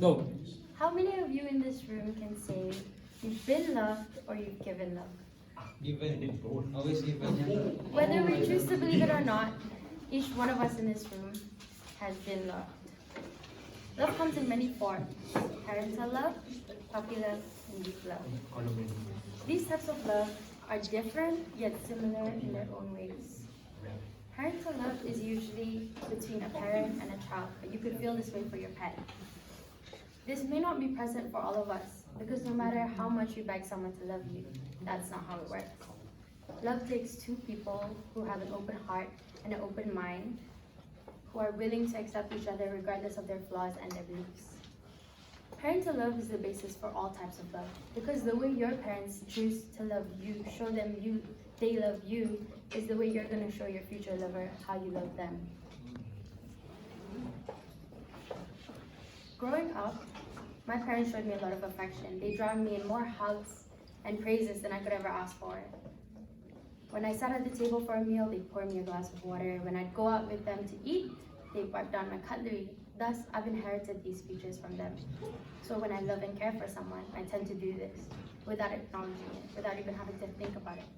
Go. How many of you in this room can say you've been loved or you've given love? Given. Always given. Whether we choose to believe it or not, each one of us in this room has been loved. Love comes in many forms: parental love, puppy love, and deep love. These types of love are different yet similar in their own ways. Parental love is usually between a parent and a child, but you could feel this way for your pet. This may not be present for all of us, because no matter how much you beg someone to love you, that's not how it works. Love takes two people who have an open heart and an open mind, who are willing to accept each other regardless of their flaws and their beliefs. Parental love is the basis for all types of love, because the way your parents choose to love you, show them they love you, is the way you're going to show your future lover how you love them. Growing up, my parents showed me a lot of affection. They drowned me in more hugs and praises than I could ever ask for. When I sat at the table for a meal, they'd pour me a glass of water. When I'd go out with them to eat, they'd wipe down my cutlery. Thus, I've inherited these features from them. So when I love and care for someone, I tend to do this without acknowledging it, without even having to think about it.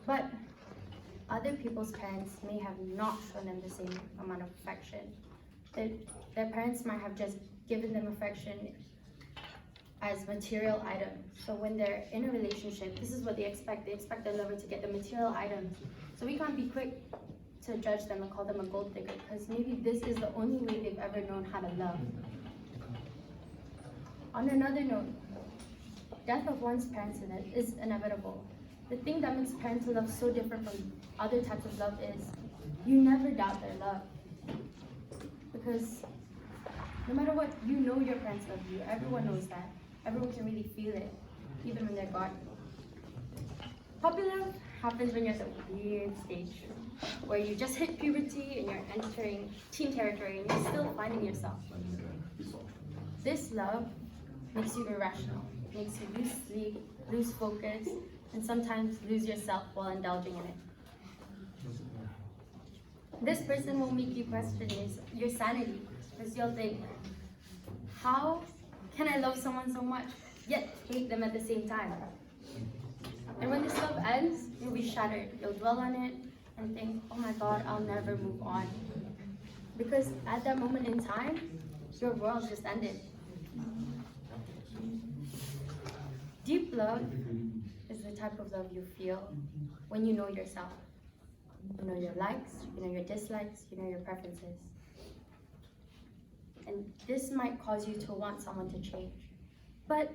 But other people's parents may have not shown them the same amount of affection. Their parents might have just given them affection as material items. So when they're in a relationship, this is what they expect. They expect their lover to get the material items. So we can't be quick to judge them and call them a gold digger, because maybe this is the only way they've ever known how to love. On another note, death of one's parents is inevitable. The thing that makes parental love so different from other types of love is you never doubt their love. Because no matter what, you know your parents love you. Everyone knows that. Everyone can really feel it, even when they're gone. Puppy love happens when you're at the weird stage where you just hit puberty and you're entering teen territory and you're still finding yourself. This love makes you irrational, makes you lose sleep, lose focus, and sometimes lose yourself while indulging in it. This person will make you question your sanity, because you'll think, how can I love someone so much, yet hate them at the same time? And when this love ends, you'll be shattered. You'll dwell on it and think, oh my God, I'll never move on. Because at that moment in time, your world just ended. Deep love is the type of love you feel when you know yourself. You know your likes, you know your dislikes, you know your preferences. And this might cause you to want someone to change. But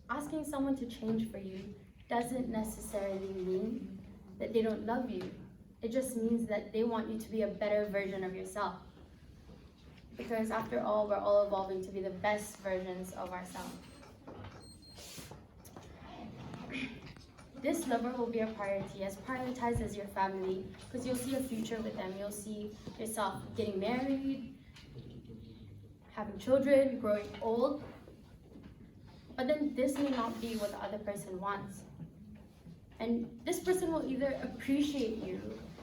asking someone to change for you doesn't necessarily mean that they don't love you. It just means that they want you to be a better version of yourself. Because after all, we're all evolving to be the best versions of ourselves. This lover will be a priority, as prioritized as your family, because you'll see a future with them. You'll see yourself getting married, having children, growing old. But then this may not be what the other person wants. And this person will either appreciate you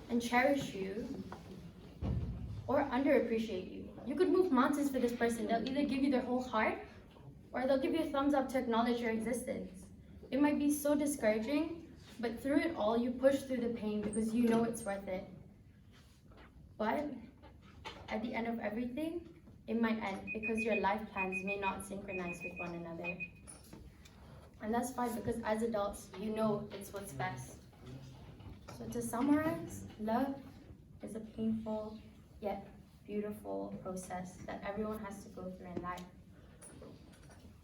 and cherish you, or underappreciate you. You could move mountains for this person. They'll either give you their whole heart, or they'll give you a thumbs up to acknowledge your existence. It might be so discouraging, but through it all, you push through the pain because you know it's worth it. But at the end of everything, it might end because your life plans may not synchronize with one another. And that's fine, because as adults, you know it's what's best. So to summarize, love is a painful yet beautiful process that everyone has to go through in life.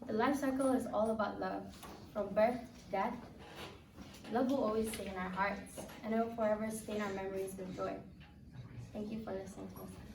The life cycle is all about love. From birth to death, love will always stay in our hearts, and it will forever stay in our memories with joy. Thank you for listening to us.